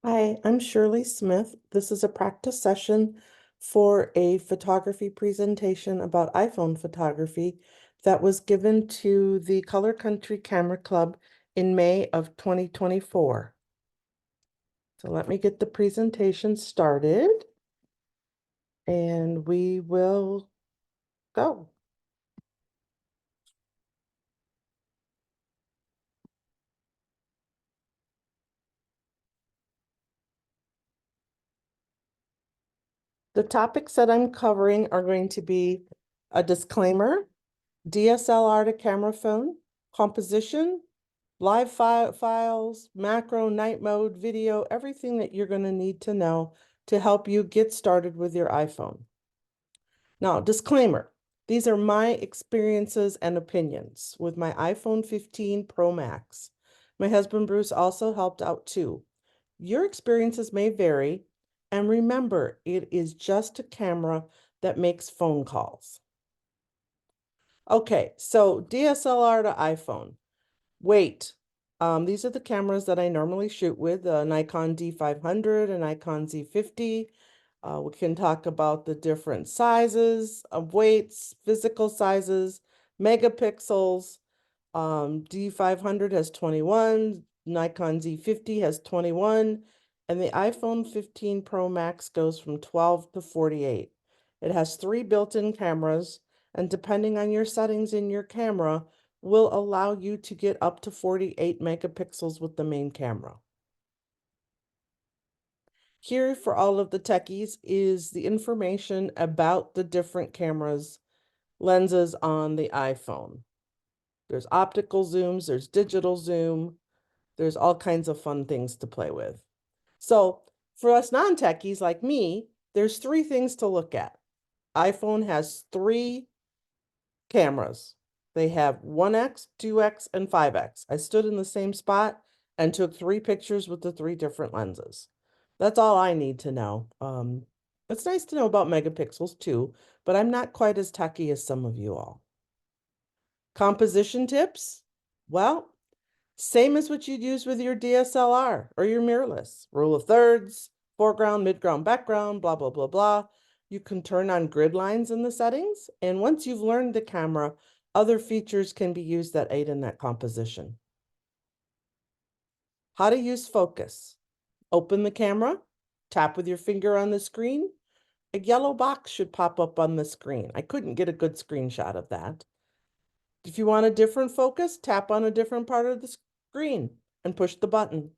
Hi, I'm Shirley Smith. This is a practice session for a photography presentation about iPhone photography that was given to the Color Country Camera Club in May of 2024. So let me get the presentation started and we will go. The topics that I'm covering are going to be a disclaimer, DSLR to camera phone, composition, live files, macro, night mode, video, everything that you're going to need to know to help you get started with your iPhone. Now, disclaimer, these are my experiences and opinions with my iPhone 15 Pro Max. My husband Bruce also helped out too. Your experiences may vary, and remember, it is just a camera that makes phone calls. Okay, so DSLR to iPhone. Wait, these are the cameras that I normally shoot with, a Nikon D500, a Nikon Z50. We can talk about the different sizes of weights, physical sizes, megapixels. D500 has 21, Nikon Z50 has 21, and the iPhone 15 Pro Max goes from 12 to 48. It has 3 built-in cameras, and depending on your settings in your camera, will allow you to get up to 48 megapixels with the main camera. Here for all of the techies is the information about the different cameras, lenses on the iPhone. There's optical zooms, there's digital zoom, there's all kinds of fun things to play with. So for us non-techies like me, there's 3 things to look at. iPhone has 3 cameras. They have 1x, 2x, and 5x. I stood in the same spot and took 3 pictures with the 3 different lenses. That's all I need to know. It's nice to know about megapixels too, but I'm not quite as techy as some of you all. Composition tips? Well, same as what you'd use with your DSLR or your mirrorless. Rule of thirds, foreground, midground, background, blah, blah, blah, blah. You can turn on grid lines in the settings. And once you've learned the camera, other features can be used that aid in that composition. How to use focus. Open the camera, tap with your finger on the screen. A yellow box should pop up on the screen. I couldn't get a good screenshot of that. If you want a different focus, tap on a different part of the screen and push the button.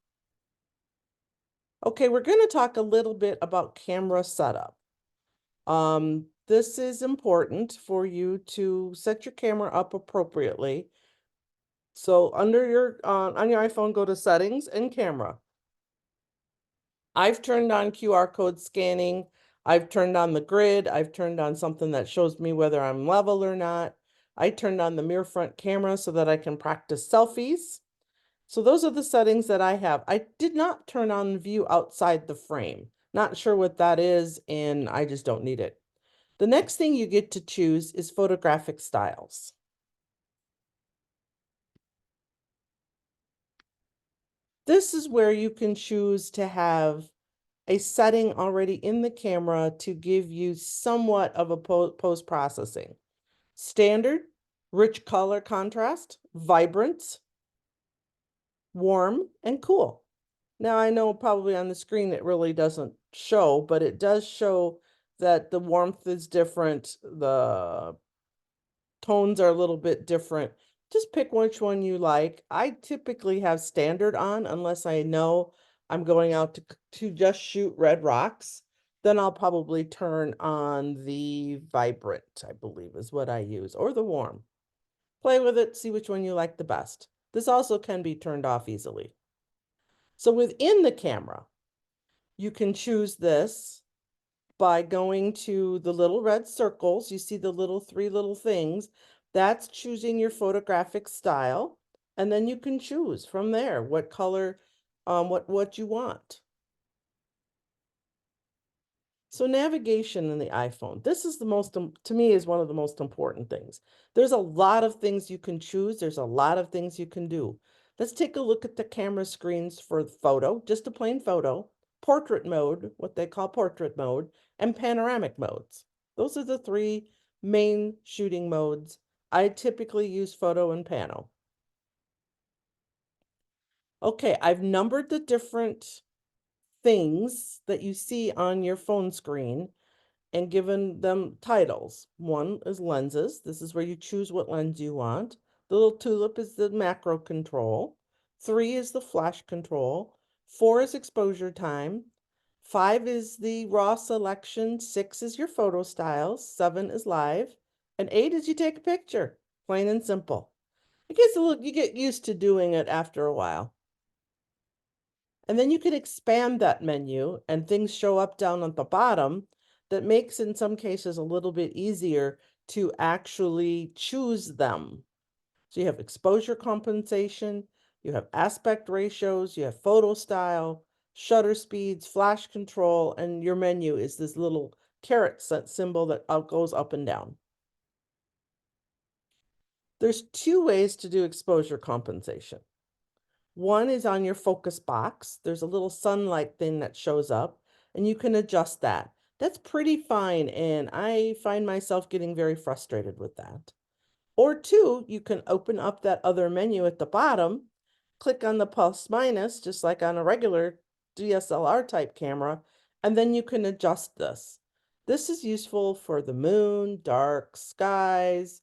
Okay, we're going to talk a little bit about camera setup. This is important for you to set your camera up appropriately. So under your on your iPhone, go to settings and camera. I've turned on QR code scanning. I've turned on the grid. I've turned on something that shows me whether I'm level or not. I turned on the mirror front camera so that I can practice selfies. So those are the settings that I have. I did not turn on view outside the frame. Not sure what that is, and I just don't need it. The next thing you get to choose is photographic styles. This is where you can choose to have a setting already in the camera to give you somewhat of a post-processing. Standard, rich color contrast, vibrant, warm, and cool. Now I know probably on the screen it really doesn't show, but it does show that the warmth is different, the tones are a little bit different. Just pick which one you like. I typically have standard on unless I know I'm going out to just shoot red rocks. Then I'll probably turn on the vibrant, I believe is what I use, or the warm. Play with it, see which one you like the best. This also can be turned off easily. So within the camera, you can choose this by going to the little red circles. You see the little 3 little things. That's choosing your photographic style. And then you can choose from there what color, what you want. So navigation in the iPhone, this is the most, to me, is one of the most important things. There's a lot of things you can choose. There's a lot of things you can do. Let's take a look at the camera screens for photo, just a plain photo. portrait mode, what they call portrait mode, and panoramic modes. Those are the three main shooting modes. I typically use photo and pano. Okay, I've numbered the different things that you see on your phone screen and given them titles. One is lenses. This is where you choose what lens you want. The little tulip is the macro control. 3 is the flash control. 4 is exposure time. 5 is the raw selection. 6 is your photo styles. 7 is live. And 8 is you take a picture. Plain and simple. It gets a little, you get used to doing it after a while. And then you can expand that menu and things show up down at the bottom that makes in some cases a little bit easier to actually choose them. So you have exposure compensation, you have aspect ratios, you have photo style, shutter speeds, flash control, and your menu is this little caret symbol that goes up and down. There's 2 ways to do exposure compensation. One is on your focus box. There's a little sunlight thing that shows up, and you can adjust that. That's pretty fine, and I find myself getting very frustrated with that. Or 2, you can open up that other menu at the bottom, click on the plus minus, just like on a regular DSLR type camera, and then you can adjust this. This is useful for the moon, dark skies,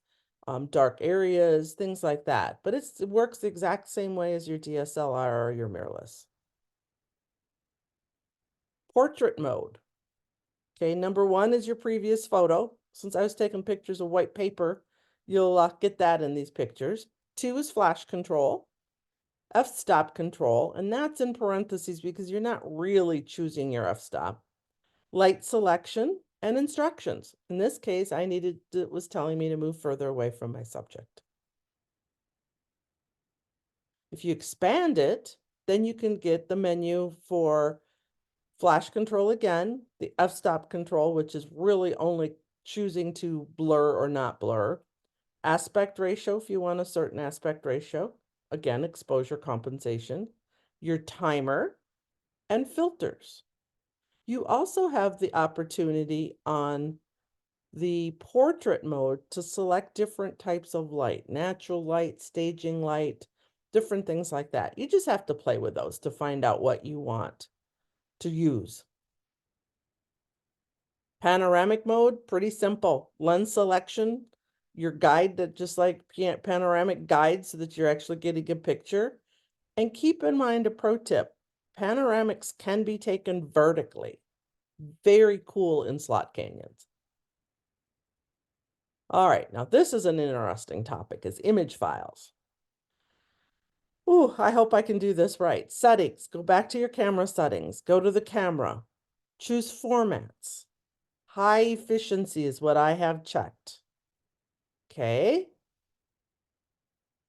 dark areas, things like that. But it works the exact same way as your DSLR or your mirrorless. Portrait mode. Okay, number 1 is your previous photo. Since I was taking pictures of white paper, you'll get that in these pictures. 2 is flash control, f-stop control, and that's in parentheses because you're not really choosing your f-stop. Light selection and instructions. In this case, it was telling me to move further away from my subject. If you expand it, then you can get the menu for flash control again, the f-stop control, which is really only choosing to blur or not blur, aspect ratio if you want a certain aspect ratio, again, exposure compensation, your timer, and filters. You also have the opportunity on the portrait mode to select different types of light, natural light, staging light, different things like that. You just have to play with those to find out what you want to use. Panoramic mode, pretty simple. Lens selection, your guide that just like panoramic guide so that you're actually getting a picture. And keep in mind a pro tip, panoramics can be taken vertically. Very cool in slot canyons. All right, now this is an interesting topic, is image files. Ooh, I hope I can do this right. Settings, go back to your camera settings, go to the camera, choose formats. High efficiency is what I have checked. Okay.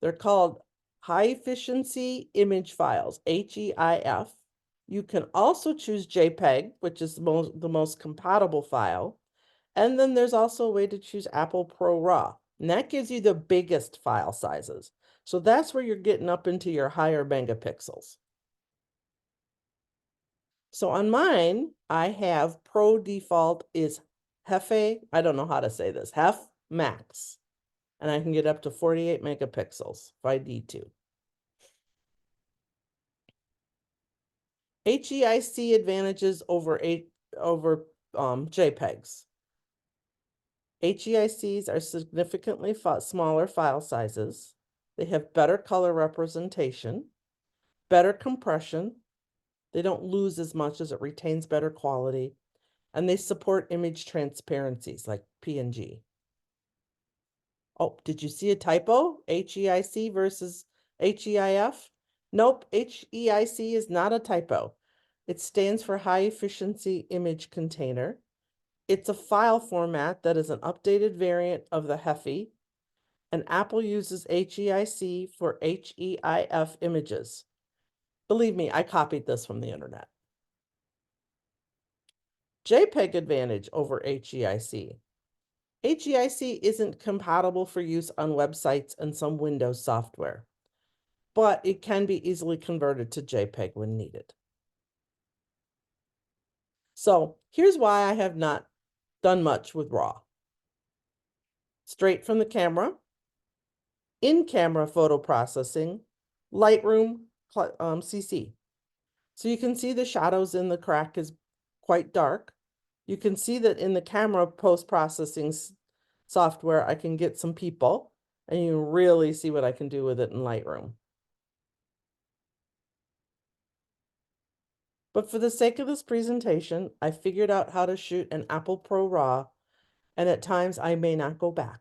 They're called high efficiency image files, HEIF. You can also choose JPEG, which is the most compatible file. And then there's also a way to choose Apple Pro RAW. And that gives you the biggest file sizes. So that's where you're getting up into your higher megapixels. So on mine, I have Pro default is Hefe, I don't know how to say this, Hef Max. And I can get up to 48 megapixels if I need to. HEIC advantages over JPEGs. HEICs are significantly smaller file sizes. They have better color representation, better compression. They don't lose as much as it retains better quality. And they support image transparencies like PNG. Oh, did you see a typo? HEIC versus HEIF? Nope, HEIC is not a typo. It stands for High Efficiency Image Container. It's a file format that is an updated variant of the HEFI, and Apple uses HEIC for HEIF images. Believe me, I copied this from the internet. JPEG advantage over HEIC. HEIC isn't compatible for use on websites and some Windows software, but it can be easily converted to JPEG when needed. So here's why I have not done much with RAW. Straight from the camera, in-camera photo processing, Lightroom, CC. So you can see the shadows in the crack is quite dark. You can see that in the camera post-processing software, I can get some people, and you really see what I can do with it in Lightroom. But for the sake of this presentation, I figured out how to shoot an Apple Pro RAW, and at times I may not go back.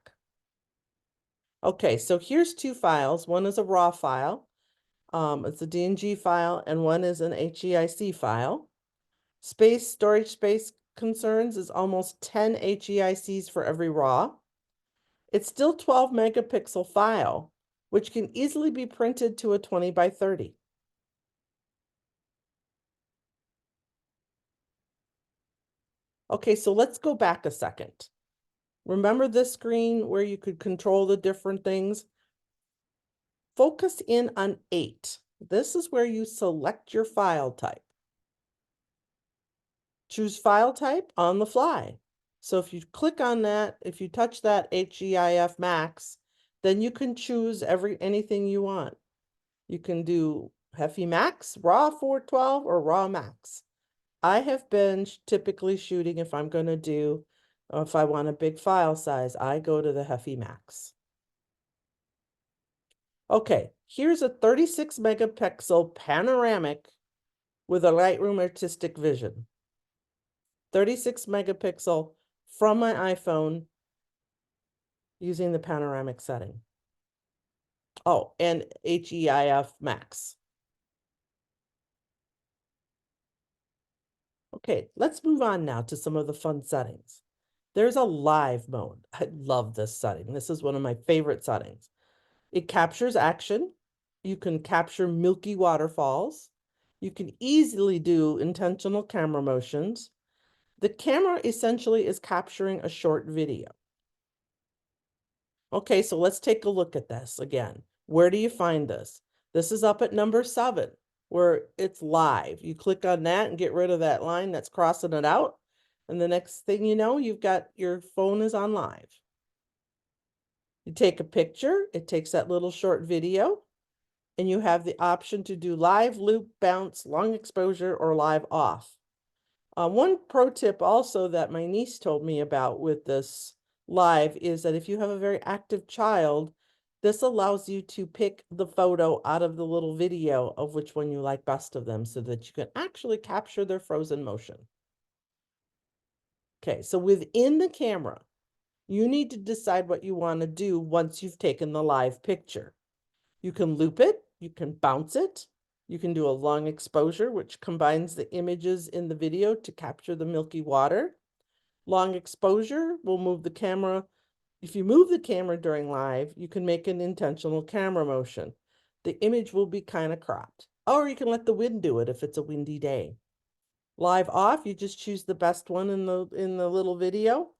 Okay, so here's two files. One is a RAW file. It's a DNG file, and one is an HEIC file. Storage space concerns is almost 10 HEICs for every RAW. It's still 12 megapixel file, which can easily be printed to a 20 by 30. Okay, so let's go back a second. Remember this screen where you could control the different things? Focus in on 8. This is where you select your file type. Choose file type on the fly. So if you click on that, if you touch that HEIF max, then you can choose anything you want. You can do Hefi Max, RAW 412, or RAW Max. I have been typically shooting if I'm going to do, if I want a big file size, I go to the Hefi Max. Okay, here's a 36 megapixel panoramic with a Lightroom Artistic Vision. 36 megapixel from my iPhone using the panoramic setting. Oh, and HEIF Max. Okay, let's move on now to some of the fun settings. There's a live mode. I love this setting. This is one of my favorite settings. It captures action. You can capture milky waterfalls. You can easily do intentional camera motions. The camera essentially is capturing a short video. Okay, so let's take a look at this again. Where do you find this? This is up at number 7, where it's live. You click on that and get rid of that line that's crossing it out. And the next thing you know, you've got your phone is on live. You take a picture, it takes that little short video, and you have the option to do live, loop, bounce, long exposure, or live off. One pro tip also that my niece told me about with this live is that if you have a very active child, this allows you to pick the photo out of the little video of which one you like best of them so that you can actually capture their frozen motion. Okay, so within the camera, you need to decide what you want to do once you've taken the live picture. You can loop it, you can bounce it, you can do a long exposure, which combines the images in the video to capture the milky water. Long exposure will move the camera. If you move the camera during live, you can make an intentional camera motion. The image will be kind of cropped. Or you can let the wind do it if it's a windy day. Live off, you just choose the best one in the little video,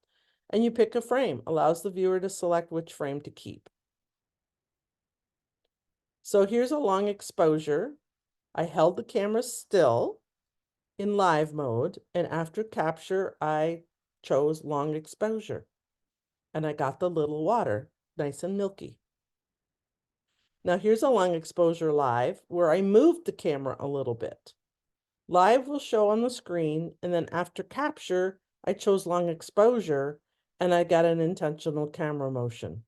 and you pick a frame. Allows the viewer to select which frame to keep. So here's a long exposure. I held the camera still in live mode, and after capture, I chose long exposure, and I got the little water, nice and milky. Now here's a long exposure live where I moved the camera a little bit. Live will show on the screen, and then after capture, I chose long exposure, and I got an intentional camera motion.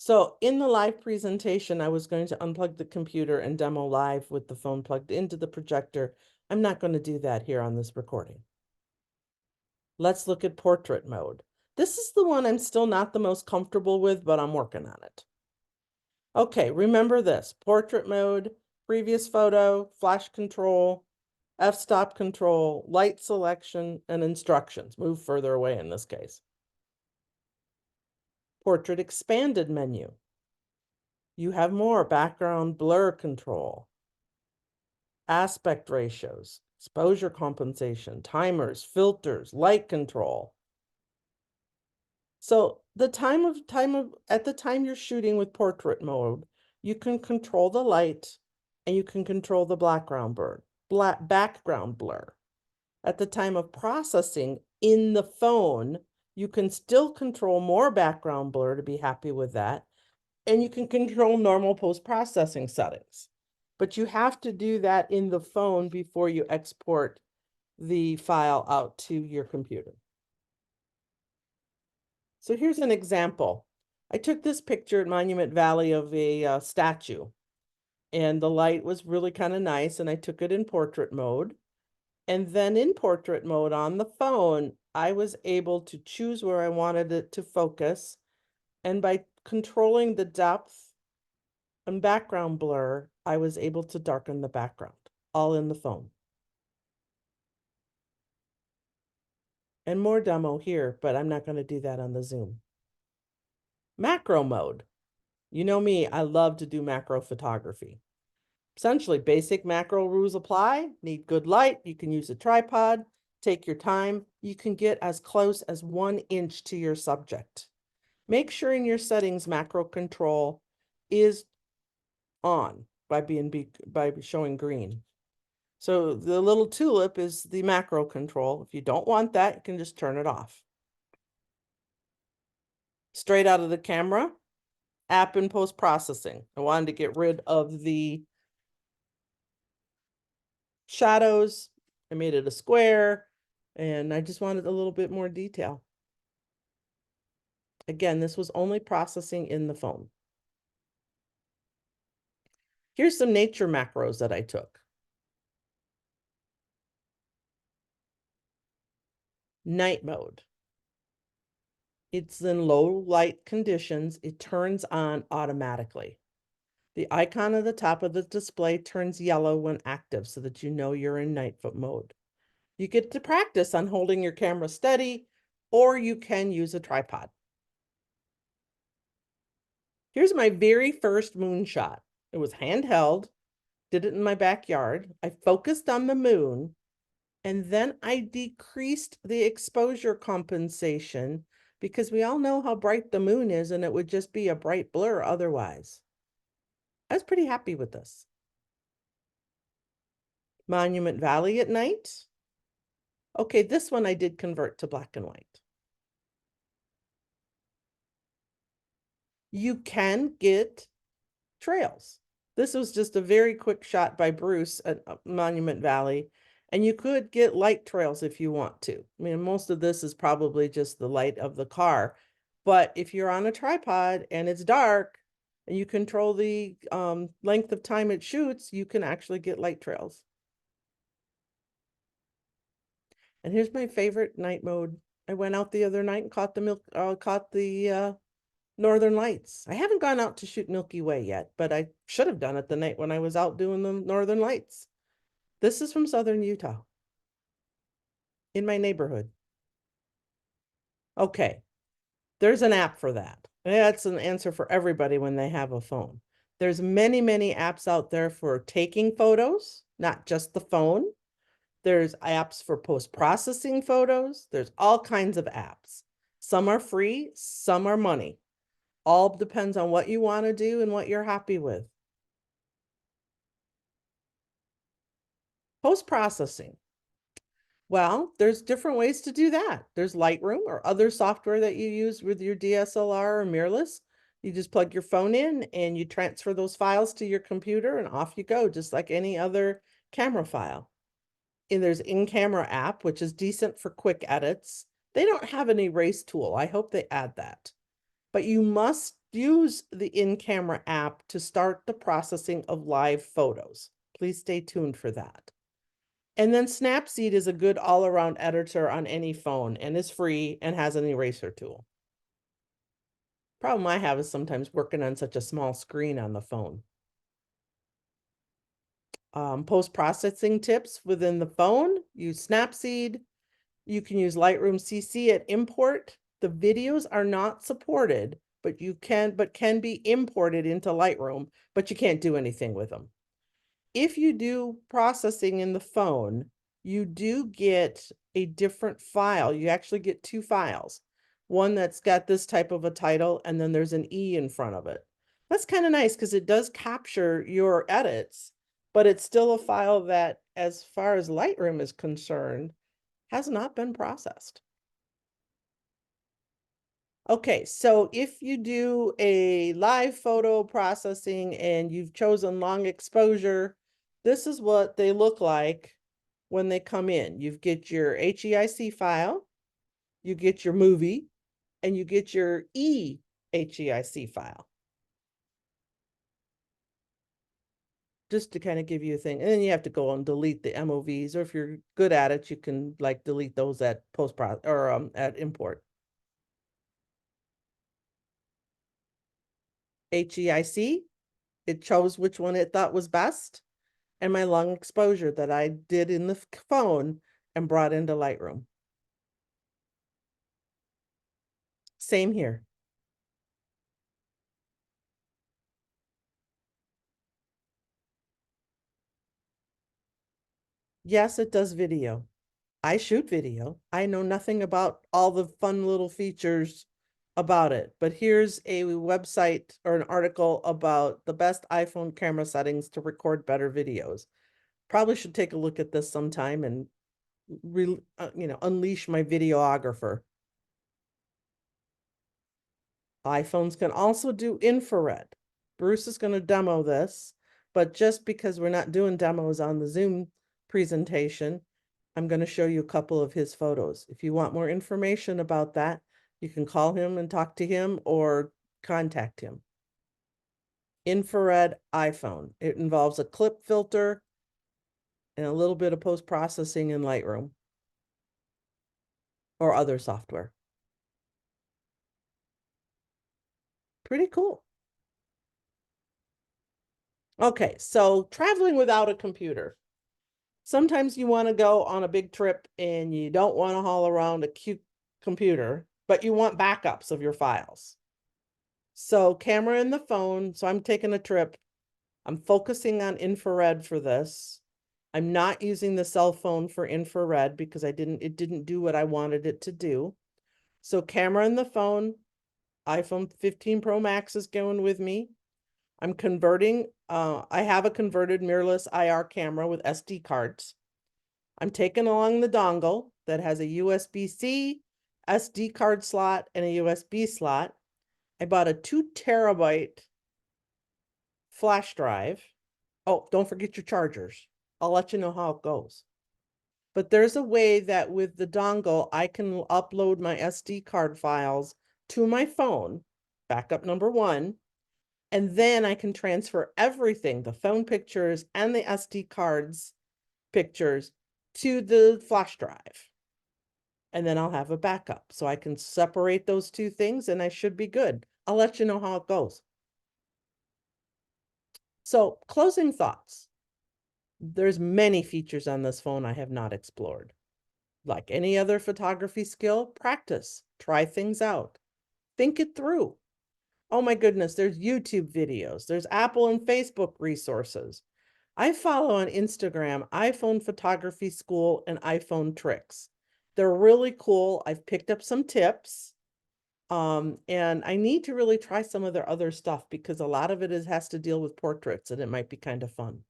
So in the live presentation, I was going to unplug the computer and demo live with the phone plugged into the projector. I'm not going to do that here on this recording. Let's look at portrait mode. This is the one I'm still not the most comfortable with, but I'm working on it. Okay, remember this: portrait mode, previous photo, flash control, f-stop control, light selection, and instructions. Move further away in this case. Portrait expanded menu. You have more background blur control, aspect ratios, exposure compensation, timers, filters, light control. So at the time you're shooting with portrait mode, you can control the light and you can control the background blur. background blur. At the time of processing in the phone, you can still control more background blur to be happy with that. And you can control normal post-processing settings. But you have to do that in the phone before you export the file out to your computer. So here's an example. I took this picture at Monument Valley of a statue, and the light was really kind of nice, and I took it in portrait mode. And then in portrait mode on the phone, I was able to choose where I wanted it to focus. And by controlling the depth and background blur, I was able to darken the background, all in the phone. And more demo here, but I'm not going to do that on the Zoom. Macro mode. You know me, I love to do macro photography. Essentially, basic macro rules apply. Need good light. You can use a tripod. Take your time. You can get as close as 1 inch to your subject. Make sure in your settings macro control is on by showing green. So the little tulip is the macro control. If you don't want that, you can just turn it off. Straight out of the camera, app and post-processing. I wanted to get rid of the shadows. I made it a square, and I just wanted a little bit more detail. Again, this was only processing in the phone. Here's some nature macros that I took. Night mode. It's in low light conditions. It turns on automatically. The icon at the top of the display turns yellow when active so that you know you're in night mode. You get to practice on holding your camera steady, or you can use a tripod. Here's my very first moonshot. It was handheld, did it in my backyard. I focused on the moon, and then I decreased the exposure compensation because we all know how bright the moon is, and it would just be a bright blur otherwise. I was pretty happy with this. Monument Valley at night. Okay, this one I did convert to black and white. You can get trails. This was just a very quick shot by Bruce at Monument Valley, and you could get light trails if you want to. I mean, most of this is probably just the light of the car, but if you're on a tripod and it's dark and you control the length of time it shoots, you can actually get light trails. And here's my favorite night mode. I went out the other night and caught the Northern Lights. I haven't gone out to shoot Milky Way yet, but I should have done it the night when I was out doing the Northern Lights. This is from Southern Utah, in my neighborhood. Okay, there's an app for that. That's an answer for everybody when they have a phone. There's many, many apps out there for taking photos, not just the phone. There's apps for post-processing photos. There's all kinds of apps. Some are free, some are money. All depends on what you want to do and what you're happy with. Post-processing. Well, there's different ways to do that. There's Lightroom or other software that you use with your DSLR or mirrorless. You just plug your phone in and you transfer those files to your computer and off you go, just like any other camera file. And there's in-camera app, which is decent for quick edits. They don't have an erase tool. I hope they add that. But you must use the in-camera app to start the processing of live photos. Please stay tuned for that. And then Snapseed is a good all-around editor on any phone and is free and has an eraser tool. Problem I have is sometimes working on such a small screen on the phone. Post-processing tips within the phone, use Snapseed. You can use Lightroom CC at import. The videos are not supported, but can be imported into Lightroom, but you can't do anything with them. If you do processing in the phone, you do get a different file. You actually get 2 files. One that's got this type of a title, and then there's an E in front of it. That's kind of nice because it does capture your edits, but it's still a file that, as far as Lightroom is concerned, has not been processed. Okay, so if you do a live photo processing and you've chosen long exposure, this is what they look like when they come in. You get your HEIC file, you get your movie, and you get your HEIC file. Just to kind of give you a thing. And then you have to go and delete the MOVs, or if you're good at it, you can like delete those at post-process or at import. HEIC, it chose which one it thought was best, and my long exposure that I did in the phone and brought into Lightroom. Same here. Yes, it does video. I shoot video. I know nothing about all the fun little features about it, but here's a website or an article about the best iPhone camera settings to record better videos. Probably should take a look at this sometime and unleash my videographer. iPhones can also do infrared. Bruce is going to demo this, but just because we're not doing demos on the Zoom presentation, I'm going to show you a couple of his photos. If you want more information about that, you can call him and talk to him or contact him. Infrared iPhone. It involves a clip filter and a little bit of post-processing in Lightroom or other software. Pretty cool. Okay, so traveling without a computer. Sometimes you want to go on a big trip and you don't want to haul around a cute computer, but you want backups of your files. So camera in the phone. So I'm taking a trip. I'm focusing on infrared for this. I'm not using the cell phone for infrared because it didn't do what I wanted it to do. So camera in the phone, iPhone 15 Pro Max is going with me. I'm converting, I have a converted mirrorless IR camera with SD cards. I'm taking along the dongle that has a USB-C, SD card slot, and a USB slot. I bought a 2 terabyte flash drive. Oh, don't forget your chargers. I'll let you know how it goes. But there's a way that with the dongle, I can upload my SD card files to my phone, backup number 1, and then I can transfer everything, the phone pictures and the SD cards pictures, to the flash drive. And then I'll have a backup. So I can separate those two things and I should be good. I'll let you know how it goes. So closing thoughts. There's many features on this phone I have not explored. Like any other photography skill, practice, try things out, think it through. Oh my goodness, there's YouTube videos, there's Apple and Facebook resources. I follow on Instagram iPhone Photography School and iPhone Tricks. They're really cool. I've picked up some tips. And I need to really try some of their other stuff because a lot of it has to deal with portraits and it might be kind of fun.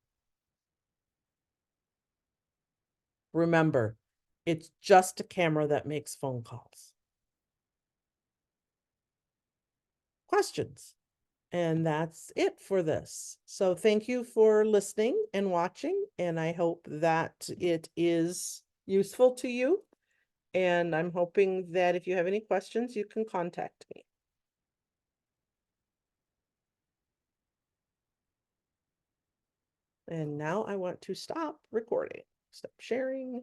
Remember, it's just a camera that makes phone calls. Questions? And that's it for this. So thank you for listening and watching, and I hope that it is useful to you. And I'm hoping that if you have any questions, you can contact me. And now I want to stop recording, stop sharing.